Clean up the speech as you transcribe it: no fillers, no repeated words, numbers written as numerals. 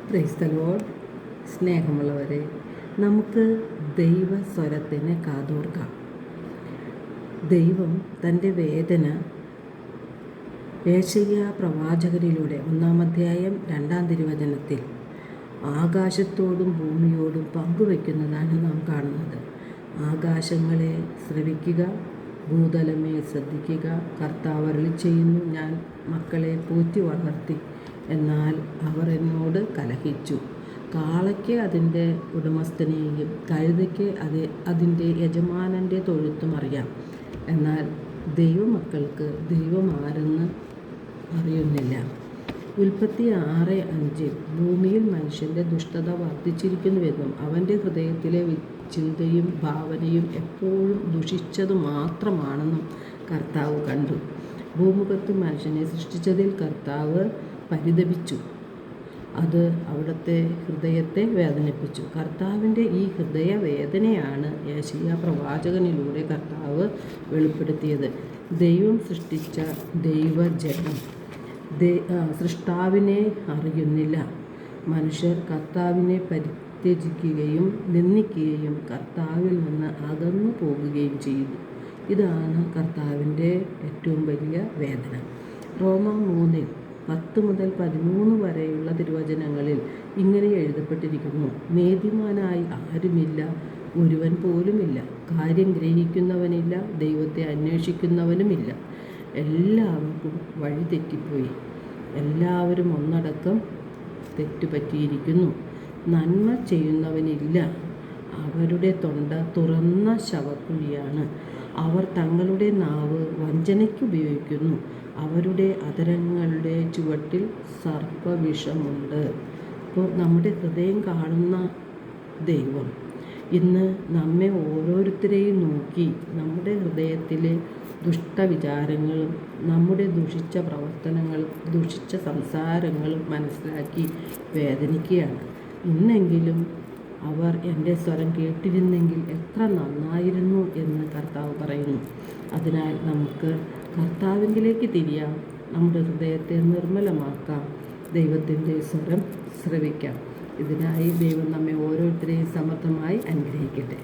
Praise the Lord. സ്നേഹമുള്ളവരെ, നമുക്ക് ദൈവസ്വരത്തിന് കാതോർക്കാം. ദൈവം തൻ്റെ വേദന യേശയ്യാ പ്രവാചകനിലൂടെ 1-ാം അധ്യായം 2-ാം തിരുവചനത്തിൽ ആകാശത്തോടും ഭൂമിയോടും പങ്കുവയ്ക്കുന്നതാണ് നാം കാണുന്നത്. ആകാശങ്ങളെ ശ്രവിക്കുക, ഭൂതലമേ ശ്രദ്ധിക്കുക. കർത്താവ് അരുളിച്ചെയ്യുന്നു, ഞാൻ മക്കളെ പോറ്റി വളർത്തി, എന്നാൽ അവർ എന്നോട് കലഹിച്ചു. കാളയ്ക്ക് അതിൻ്റെ ഉടമസ്ഥനെയും കഴുതയ്ക്ക് അതിൻ്റെ യജമാനൻ്റെ തൊഴുത്തും അറിയാം, എന്നാൽ ദൈവമക്കൾക്ക് ദൈവം ആരെന്ന് അറിയുന്നില്ല. ഉൽപ്പത്തി 6:5 ഭൂമിയിൽ മനുഷ്യൻ്റെ ദുഷ്ടത വർദ്ധിച്ചിരിക്കുന്നുവെന്നും അവൻ്റെ ഹൃദയത്തിലെ ചിന്തയും ഭാവനയും എപ്പോഴും ദുഷിച്ചതു മാത്രമാണെന്നും കർത്താവ് കണ്ടു. ഭൂമുഖത്ത് മനുഷ്യനെ സൃഷ്ടിച്ചതിൽ കർത്താവ് പരിതപിച്ചു. അത് അവിടുത്തെ ഹൃദയത്തെ വേദനിപ്പിച്ചു. കർത്താവിൻ്റെ ഈ ഹൃദയവേദനയാണ് യേശയ്യാ പ്രവാചകനിലൂടെ കർത്താവ് വെളിപ്പെടുത്തിയത്. ദൈവം സൃഷ്ടിച്ച ദൈവജനം സൃഷ്ടാവിനെ അറിയുന്നില്ല. മനുഷ്യർ കർത്താവിനെ പരിത്യജിക്കുകയും നിന്ദിക്കുകയും കർത്താവിൽ നിന്ന് അകന്നു പോകുകയും ചെയ്തു. ഇതാണ് കർത്താവിൻ്റെ ഏറ്റവും വലിയ വേദന. റോമർ 3:10-13 വരെയുള്ള തിരുവചനങ്ങളിൽ ഇങ്ങനെ എഴുതപ്പെട്ടിരിക്കുന്നു: നീതിമാനായി ആരുമില്ല, ഒരുവൻ പോലുമില്ല. കാര്യം ഗ്രഹിക്കുന്നവനില്ല, ദൈവത്തെ അന്വേഷിക്കുന്നവനുമില്ല. എല്ലാവർക്കും വഴി തെറ്റിപ്പോയി, എല്ലാവരും ഒന്നടക്കം തെറ്റുപറ്റിയിരിക്കുന്നു. നന്മ ചെയ്യുന്നവനില്ല, അവരുടെ തൊണ്ട തുറന്ന ശവക്കുഴിയാണ്. അവർ തങ്ങളുടെ നാവ് വഞ്ചനയ്ക്ക് ഉപയോഗിക്കുന്നു, അവരുടെ അധരങ്ങളുടെ ചുവട്ടിൽ സർപ്പവിഷമുണ്ട്. അപ്പോൾ നമ്മുടെ ഹൃദയം കാണുന്ന ദൈവം ഇന്ന് നമ്മെ ഓരോരുത്തരെയും നോക്കി നമ്മുടെ ഹൃദയത്തിലെ ദുഷ്ടവിചാരങ്ങളും നമ്മുടെ ദുഷിച്ച പ്രവർത്തനങ്ങളും ദുഷിച്ച സംസാരങ്ങളും മനസ്സിലാക്കി വേദനിക്കുകയാണ്. ഇന്നെങ്കിലും അവർ എൻ്റെ സ്വരം കേട്ടിരുന്നെങ്കിൽ എത്ര നന്നായിരുന്നു എന്ന് കർത്താവ് പറയുന്നു. അതിനാൽ നമുക്ക് കർത്താവിലേക്ക് തിരിയാം, നമ്മുടെ ഹൃദയത്തെ നിർമ്മലമാക്കാം, ദൈവത്തിൻ്റെ സ്വരം ശ്രവിക്കാം. ഇതിനായി ദൈവം നമ്മെ ഓരോരുത്തരെയും സമർത്ഥമായി അനുഗ്രഹിക്കട്ടെ.